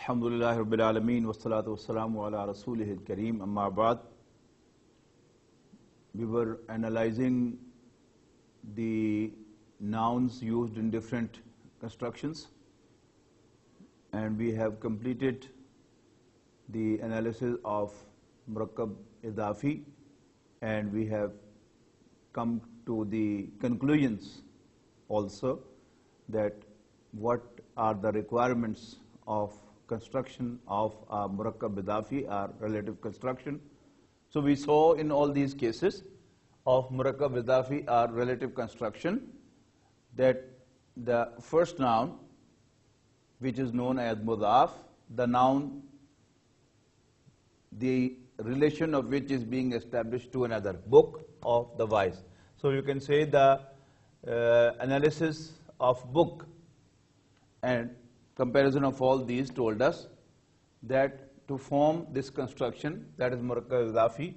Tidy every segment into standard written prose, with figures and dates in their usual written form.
Alhamdulillah Rabbil Alameen wassalatu wassalamu ala rasulihil kareem amma ba'd. We were analyzing the nouns used in different constructions, and we have completed the analysis of murakkab idafi, and we have come to the conclusions also that what are the requirements of construction of murakkab idafi or relative construction. So we saw in all these cases of murakkab idafi or relative construction that the first noun, which is known as mudaf, the noun, the relation of which is being established to another, book of the wise. So you can say the analysis of book and comparison of all these told us that to form this construction, that is murakkab idafi,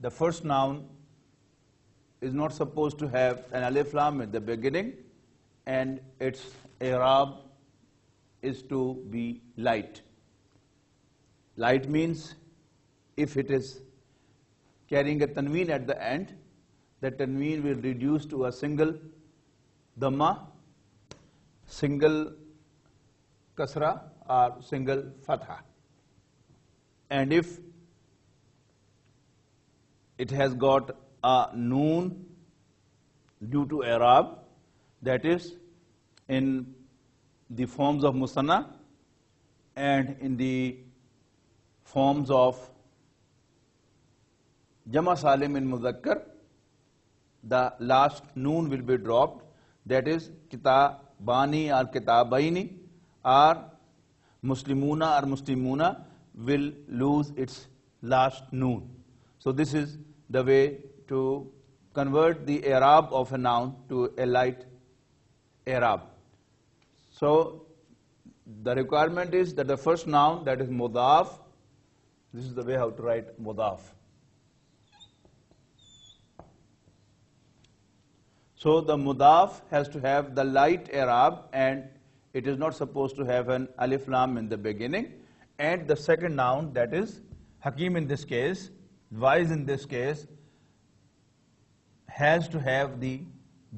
the first noun is not supposed to have an alif lam at the beginning, and its i'rab is to be light. Light means if it is carrying a tanween at the end, the tanween will reduce to a single dhamma, single kasra or single fatha. And if it has got a noon due to i'rab, that is in the forms of musanna and in the forms of jama salim in muzakkar, the last noon will be dropped, that is kitabani or kitabaini or muslimuna or muslimuna will lose its last noon. So this is the way to convert the i'rab of a noun to a light i'rab. So the requirement is that the first noun, that is mudaf, this is the way how to write mudaf. So the mudaf has to have the light i'rab, and it is not supposed to have an alif lam in the beginning. And the second noun, that is hakim in this case, wise in this case, has to have the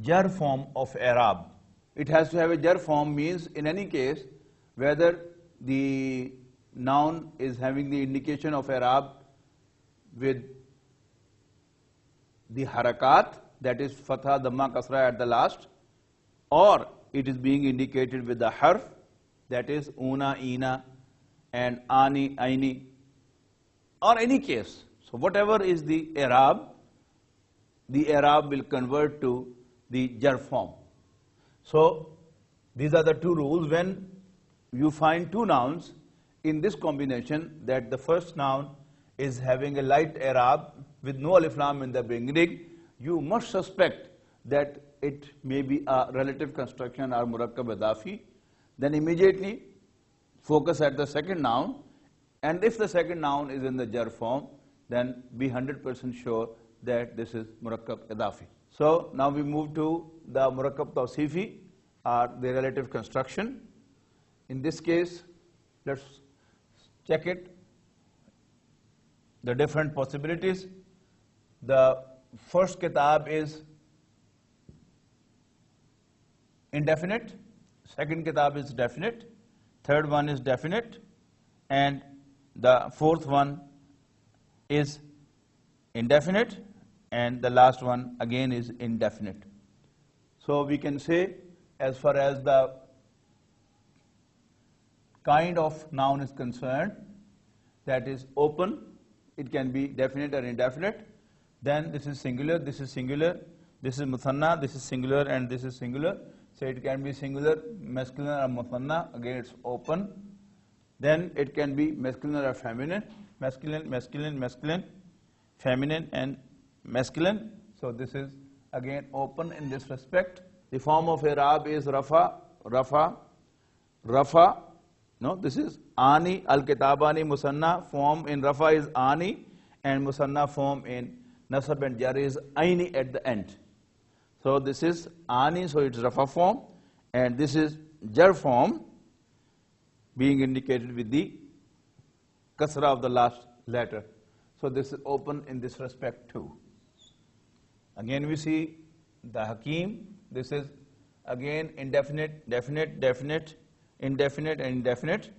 jar form of i'rab. It has to have a jar form, means in any case, whether the noun is having the indication of i'rab with the harakat, that is fatha, dhamma, kasra at the last, or it is being indicated with the harf, that is una, ina, and ani, aini, or any case. So whatever is the i'rab will convert to the jar form. So these are the two rules. When you find two nouns in this combination, that the first noun is having a light i'rab with no alif lam in the beginning, you must suspect that it may be a relative construction or murakkab idafi. Then immediately focus at the second noun, and if the second noun is in the jar form, then be 100% sure that this is murakkab idafi. So now we move to the murakkab tawsifi, or the relative construction. In this case, let's check it, the different possibilities. The first kitab is indefinite, second kitab is definite, third one is definite, and the fourth one is indefinite, and the last one again is indefinite. So we can say, as far as the kind of noun is concerned, that is open, it can be definite or indefinite. Then this is singular, this is singular, this is muthanna, this is singular, and this is singular. So it can be singular, masculine or muthanna, again it's open. Then it can be masculine or feminine, masculine, masculine, masculine, feminine and masculine. So this is again open in this respect. The form of i'rab is rafa, rafa, rafa. No, this is ani, al-kitabani, musanna form in rafa is ani, and musanna form in nasab and jar is aini at the end. So this is ani, so it's rafa form, and this is jar form. being indicated with the kasra of the last letter. So this is open in this respect too. Again we see the Hakim. This is again indefinite, definite, definite, indefinite, and indefinite.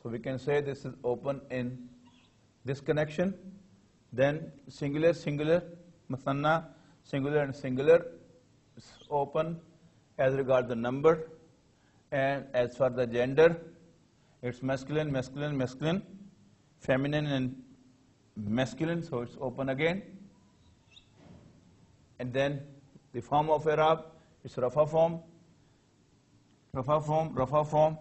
So we can say this is open in this connection. Then singular, singular, Musanna, singular and singular is open as regards the number, and as for the gender, it's masculine, masculine, masculine, feminine and masculine, so it's open again. And then the form of i'rab is rafa form, rafa form, rafa form.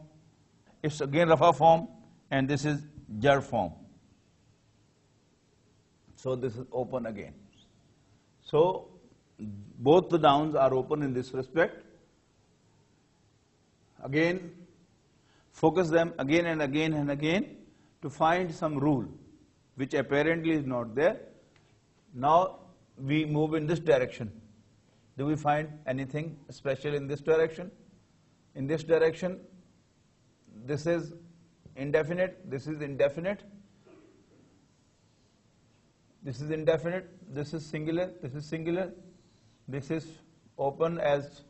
It's again rafa form, and this is jar form. So this is open again. So both the nouns are open in this respect. Again, focus them again and again and again to find some rule which apparently is not there. Now we move in this direction. Do we find anything special in this direction? In this direction, this is indefinite, this is indefinite, this is indefinite, this is singular, this is singular, this is open as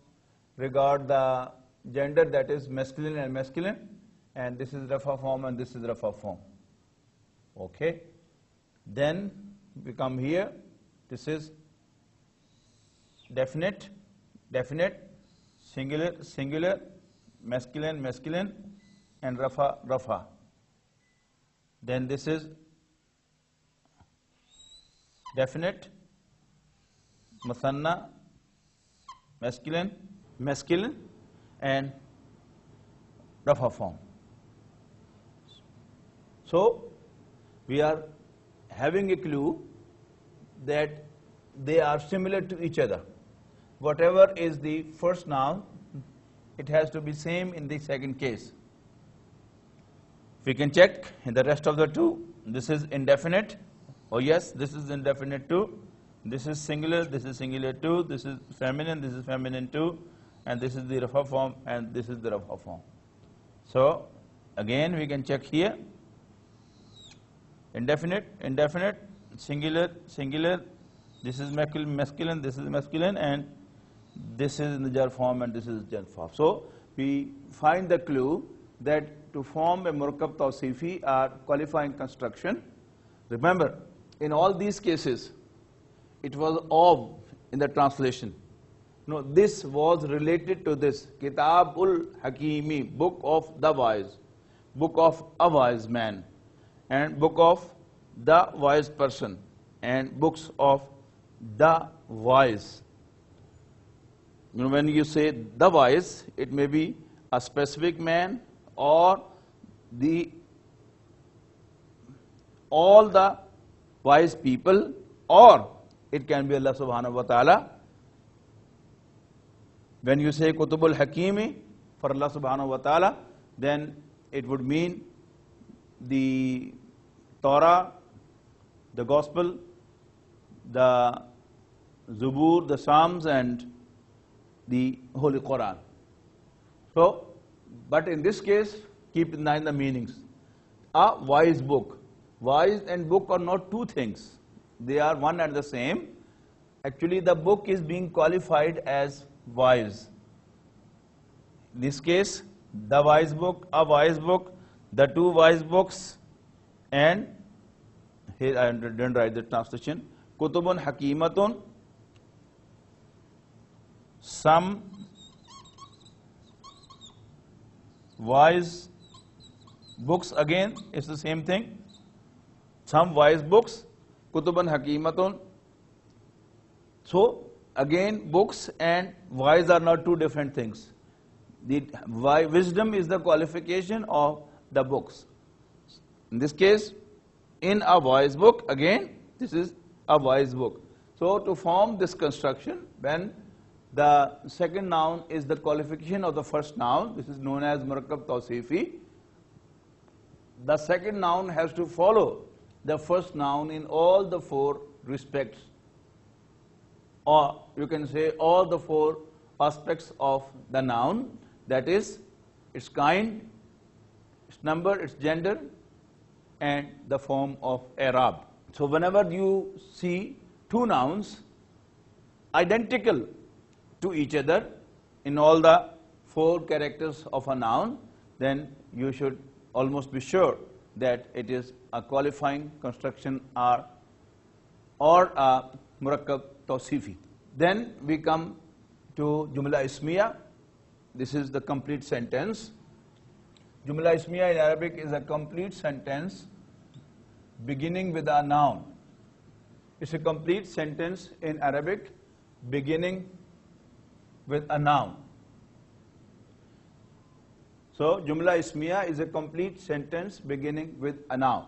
regard the gender, that is masculine and masculine, and this is rafa form and this is rafa form. Okay. Then we come here, this is definite, definite, singular, singular, masculine, masculine, and rafa, rafa. Then this is definite, musanna, masculine, masculine, and rafa form. So we are having a clue that they are similar to each other. Whatever is the first noun, it has to be same in the second case. We can check in the rest of the two. This is indefinite. Oh yes, this is indefinite too. This is singular too. This is feminine too. And this is the rafa form, and this is the rafa form. So again we can check here. Indefinite, indefinite, singular, singular. This is masculine, this is masculine, and this is in the jar form, and this is jar form. So we find the clue that to form a murakkab tawsifi or qualifying construction, remember, in all these cases, it was of in the translation. No, this was related to this. Kitabul Hakimi, book of the wise, book of a wise man, and book of the wise person, and books of the wise. You know, when you say the wise, it may be a specific man or all the wise people, or it can be Allah subhanahu wa ta'ala. When you say Kutubul Hakimi for Allah subhanahu wa ta'ala, then it would mean the Torah, the Gospel, the Zubur, the Psalms, and the Holy Quran. So, but in this case, keep in mind the meanings. A wise book. Wise and book are not two things. They are one and the same. Actually, the book is being qualified as wise. In this case, the wise book, a wise book, the two wise books, and here I didn't write the translation. Kutubun Hakimatun, some wise books, again it's the same thing. Some wise books, Kutubun Hakimatun. So again, books and wise are not two different things. The wisdom is the qualification of the books. In this case, in a wise book, again, this is a wise book. So to form this construction, when the second noun is the qualification of the first noun, this is known as murakkab tawsifi, the second noun has to follow the first noun in all the four respects, or you can say all the four aspects of the noun, that is its kind, its number, its gender, and the form of i'rab. So whenever you see two nouns identical to each other in all the four characters of a noun, then you should almost be sure that it is a qualifying construction or a murakkab tawsifi. Then we come to Jumla Ismiya. This is the complete sentence. Jumla Ismiya in Arabic is a complete sentence beginning with a noun. It's a complete sentence in Arabic beginning with a noun. So Jumla Ismiya is a complete sentence beginning with a noun.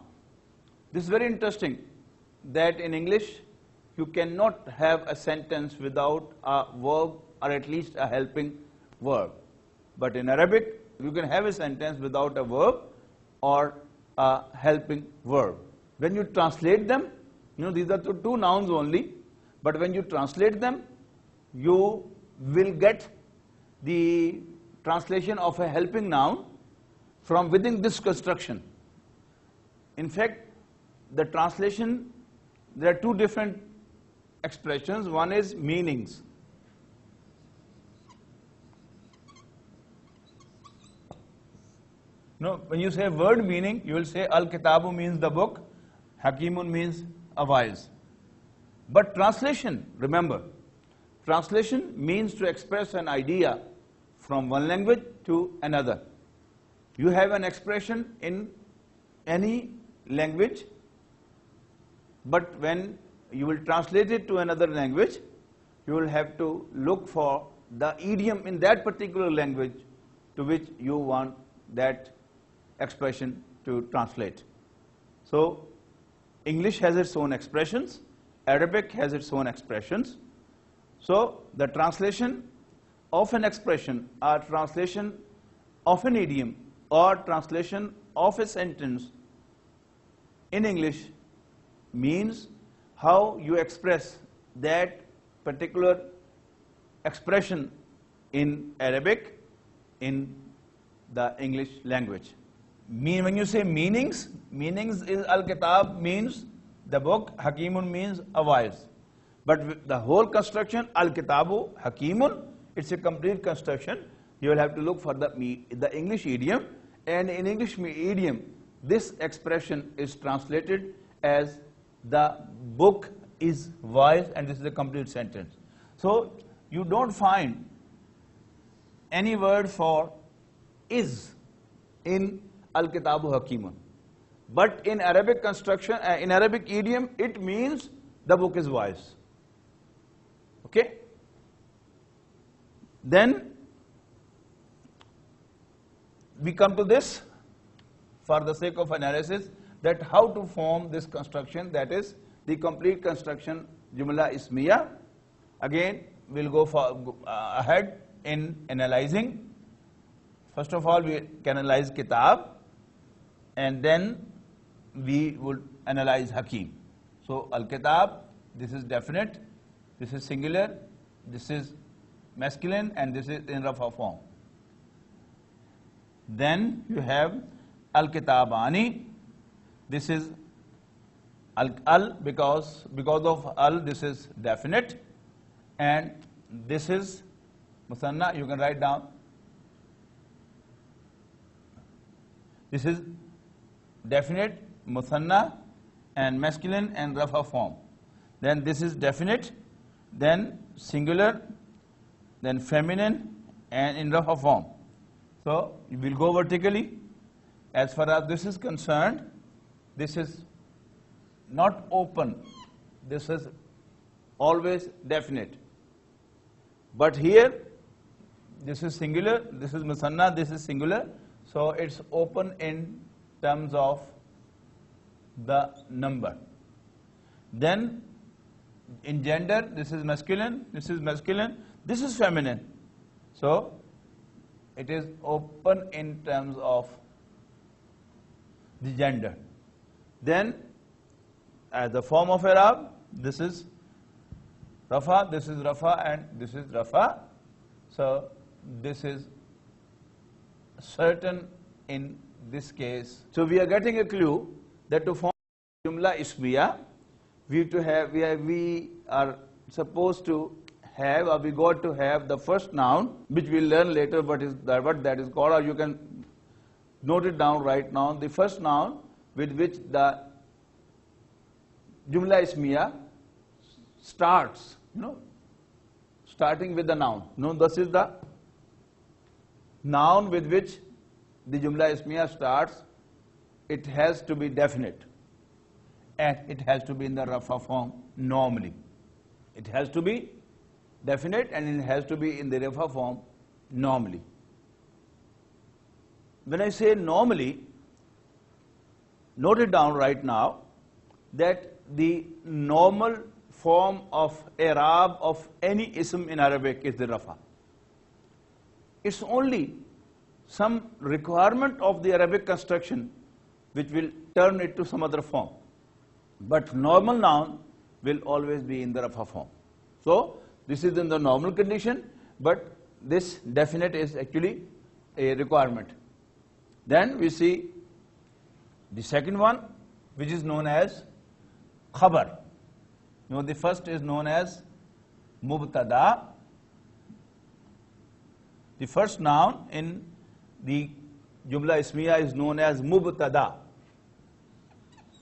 This is very interesting that in English you cannot have a sentence without a verb or at least a helping verb. But in Arabic you can have a sentence without a verb or a helping verb. When you translate them, these are two nouns only, but when you translate them, you will get the translation of a helping noun from within this construction. In fact, the translation, there are two different expressions. One is meanings. When you say word meaning, you will say Al-Kitabu means the book, Hakimun means a wise. But translation, remember, translation means to express an idea from one language to another. You have an expression in any language, but when you will translate it to another language, you will have to look for the idiom in that particular language to which you want that expression to translate. So English has its own expressions, Arabic has its own expressions. So the translation of an expression or translation of an idiom or translation of a sentence in English means how you express that particular expression in Arabic in the English language. When you say meanings is Al-Kitab means the book, Hakimun means a wise. But the whole construction, Al-Kitabu, Hakimun, it's a complete construction. You will have to look for the English idiom, and in English idiom, this expression is translated as the book is wise, and this is a complete sentence. So you don't find any word for is in Al-Kitabu Hakimun. But in Arabic construction, in Arabic idiom, it means the book is wise. Okay? Then we come to this for the sake of analysis, that how to form this construction, that is the complete construction Jumla Ismiya. Again, we'll go ahead in analyzing. First of all, we can analyze Kitab, and then we would analyze Hakim. So Al-Kitab, this is definite, this is singular, this is masculine, and this is in Rafa form. Then you have Al-Kitabani, this is Al because of Al, this is definite, and this is Musanna, you can write down. This is definite, Musanna, and masculine and Rafa form. Then this is definite, then singular, then feminine, and in Rafa form. So you will go vertically. As far as this is concerned, this is not open, this is always definite. But here, this is singular, this is Musanna, this is singular, so it's open in terms of the number. Then in gender, this is masculine, this is masculine, this is feminine. So it is open in terms of the gender. Then as the form of i'rab, this is Rafa, this is Rafa, and this is Rafa. So this is certain in this case. So we are getting a clue that to form Jumla Ismiya, we are supposed to have, or we got to have the first noun, which we'll learn later what that is called, or you can note it down right now. The first noun with which the Jumla Ismiya starts, starting with the noun. This is the noun with which the Jumla Ismiya starts. It has to be definite, and it has to be in the Rafa form normally. It has to be definite and it has to be in the Rafa form normally. When I say normally, note it down right now that the normal form of i'rab of any ism in Arabic is the Rafa. It's only some requirement of the Arabic construction which will turn it to some other form. But normal noun will always be in the Rafa form. So this is in the normal condition, but this definite is actually a requirement. Then we see the second one, which is known as khabar. The first is known as mubtada. The first noun in the Jumla Ismiya is known as mubtada,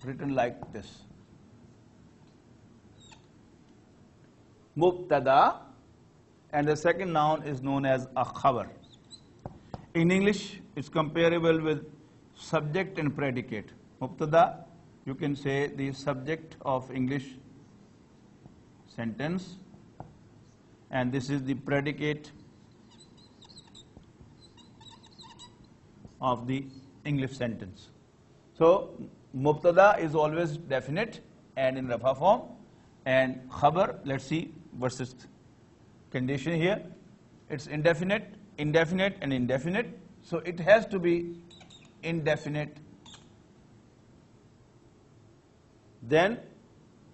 written like this. Mubtada, and the second noun is known as a khabar. In English, it's comparable with subject and predicate. Mubtada, you can say the subject of English sentence, and this is the predicate of the English sentence. So mubtada is always definite and in Rafa form, and khabar, let's see what's this condition here. It's indefinite, indefinite, and indefinite. So it has to be indefinite. Then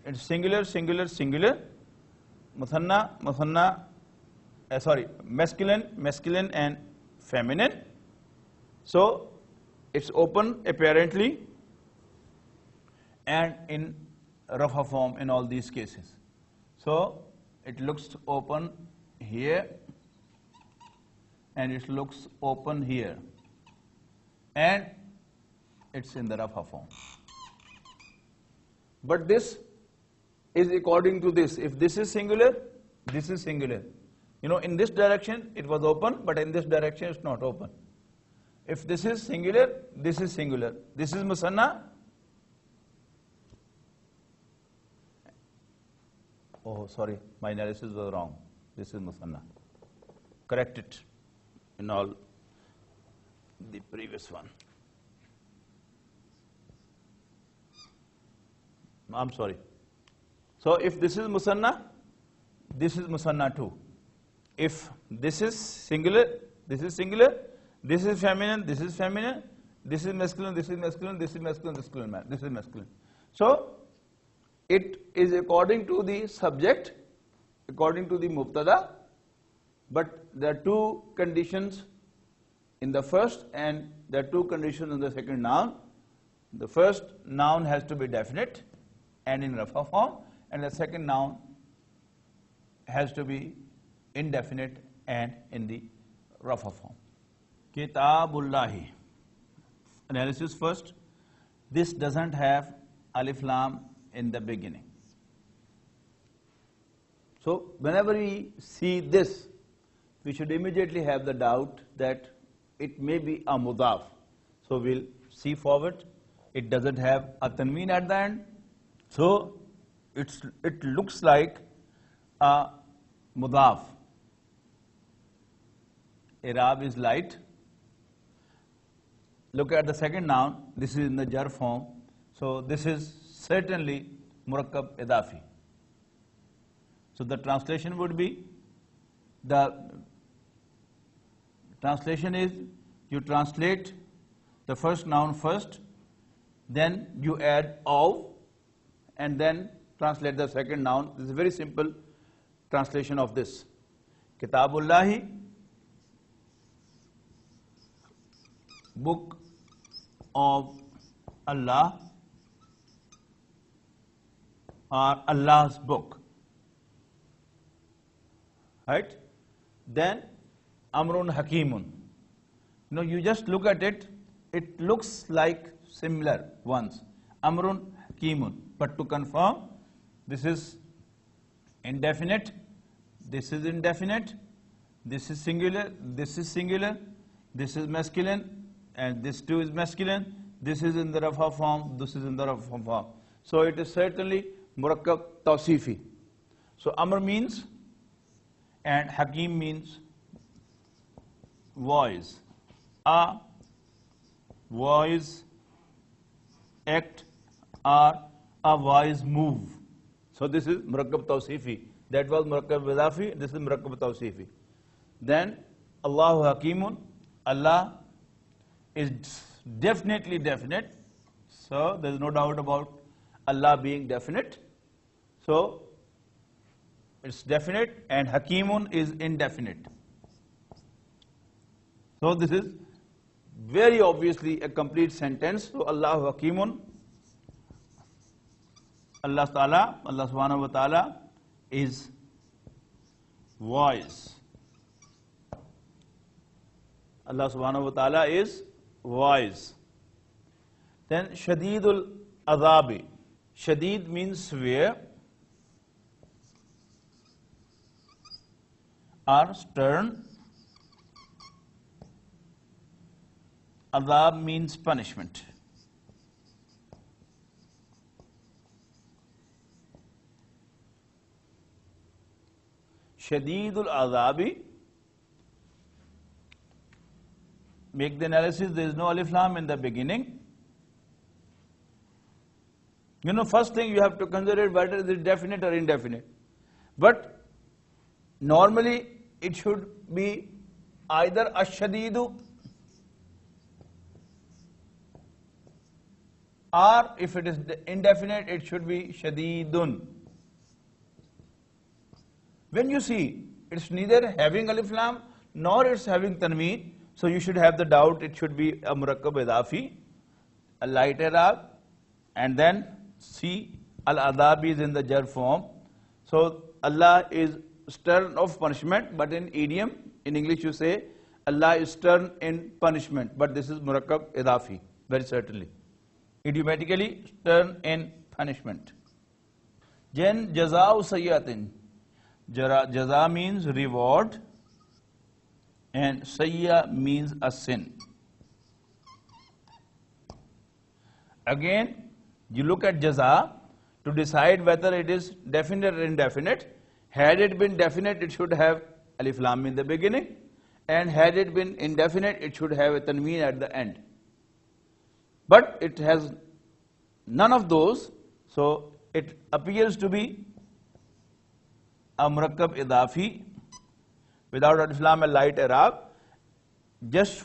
it's singular, singular, singular, muthanna, muthanna, masculine, masculine, and feminine. So it's open apparently and in Rafa form in all these cases. So it looks open here and it looks open here, and it's in the Rafa form. But this is according to this. If this is singular, this is singular. In this direction it was open, but in this direction it's not open. If this is singular, this is singular. This is musanna. Oh, sorry, my analysis was wrong. This is musanna. Correct it in all the previous one. I'm sorry. So if this is musanna, this is musanna too. If this is singular, this is singular, this is feminine, this is feminine, this is masculine, this is masculine, this is masculine, this is masculine. So it is according to the subject, according to the mubtada, but there are two conditions in the first and there are two conditions in the second noun. The first noun has to be definite and in Rafa form, and the second noun has to be indefinite and in the Rafa form. Kitabullahi. Analysis first. This doesn't have alif lam in the beginning. So whenever we see this, we should immediately have the doubt that it may be a mudaf. So we'll see forward. It doesn't have a tanween at the end. So it looks like a mudaf. I'rab is light. Look at the second noun. This is in the jar form. So this is certainly murakkab idafi. So the translation would be, you translate the first noun first, then you add aw, and then translate the second noun. This is a very simple translation of this. Kitabullahi, book of Allah or Allah's book. Right? Then Amrun Hakimun. You just look at it, it looks like similar ones. Amrun Hakimun. But to confirm, this is indefinite, this is indefinite, this is singular, this is singular, this is masculine, and this too is masculine, this is in the Rafa form, this is in the Rafa form. So it is certainly Murakkab Tawsifi. So Amr means, and Hakim means voice. A voice, act, or a voice move. So this is Murakkab Tawsifi. That was Murakkab Idafi, this is Murakkab Tawsifi. Then Allahu Hakimun, Allah is definitely definite. So there is no doubt about Allah being definite. So it's definite, and Hakimun is indefinite. So this is very obviously a complete sentence. So Allahu Hakimun, Allah subhanahu wa ta'ala is wise. Allah subhanahu wa ta'ala is wise. Then Shadidul Adhabi. Shadid means severe or stern. Adhab means punishment. Shadidul Adhabi. Make the analysis, there is no alif lam in the beginning. First thing you have to consider whether it is definite or indefinite. But normally it should be either Ashadidu, or if it is indefinite, it should be Shadidun. When you see it's neither having alif lam nor it's having tanween, so you should have the doubt it should be a Murakkab Idafi, a light i'rab, and then see Al-Adhabi is in the jar form. So Allah is stern of punishment, but in idiom, in English you say Allah is stern in punishment, but this is Murakkab Idafi, very certainly. Idiomatically stern in punishment. Then Jaza'u Sayyatin. Jaza means reward, and Sayya means a sin. Again, you look at Jaza to decide whether it is definite or indefinite. Had it been definite, it should have alif lam in the beginning, and had it been indefinite, it should have a tanween at the end. But it has none of those, so it appears to be a Murakkab Idafi without alif lam, a light i'rab. Just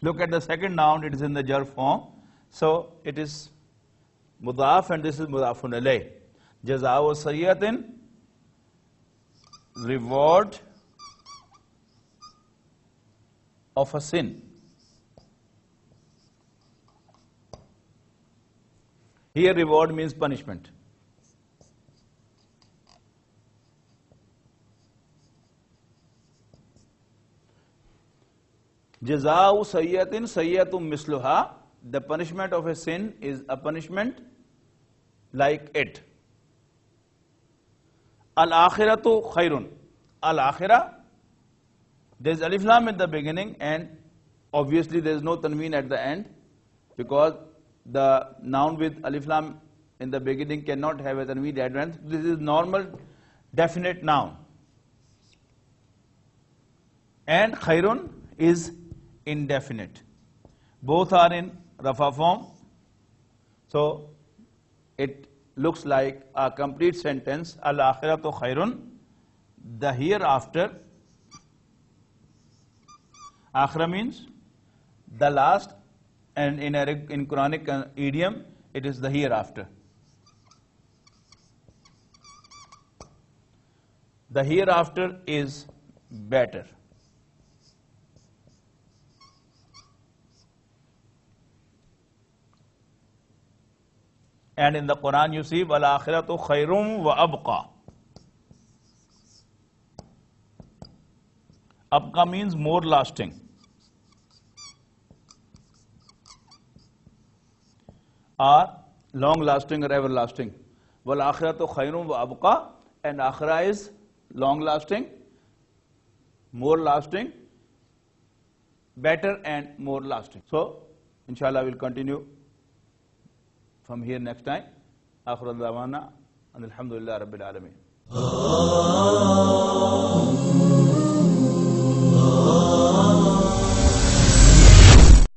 look at the second noun, it is in the jar form. So it is mudaf, and this is mudafun alayh. Jaza'u sayyatin, reward of a sin. Here reward means punishment. Jaza'u sayyatin, sayyatum misluha. The punishment of a sin is a punishment like it. Al-akhiratu khairun. Al-akhirah, there is alif lam at the beginning, and obviously there is no tanween at the end, because the noun with alif lam in the beginning cannot have a tanween at the end. This is normal definite noun. And khairun is indefinite. Both are in Rafa form. So it looks like a complete sentence. Al-akhiratu khairun. The hereafter. Akhira means the last, and in Quranic idiom, it is the hereafter. The hereafter is better. And in the Quran you see, wal akhiratu khairum wa abqa. Abqa means more lasting. Or long lasting or everlasting. Wal akhiratu khairum wa abqa. And akhirah is long lasting, more lasting, better and more lasting. So, inshallah, we'll continue from here next time. Akhir al-dawana and alhamdulillah rabbil alameen.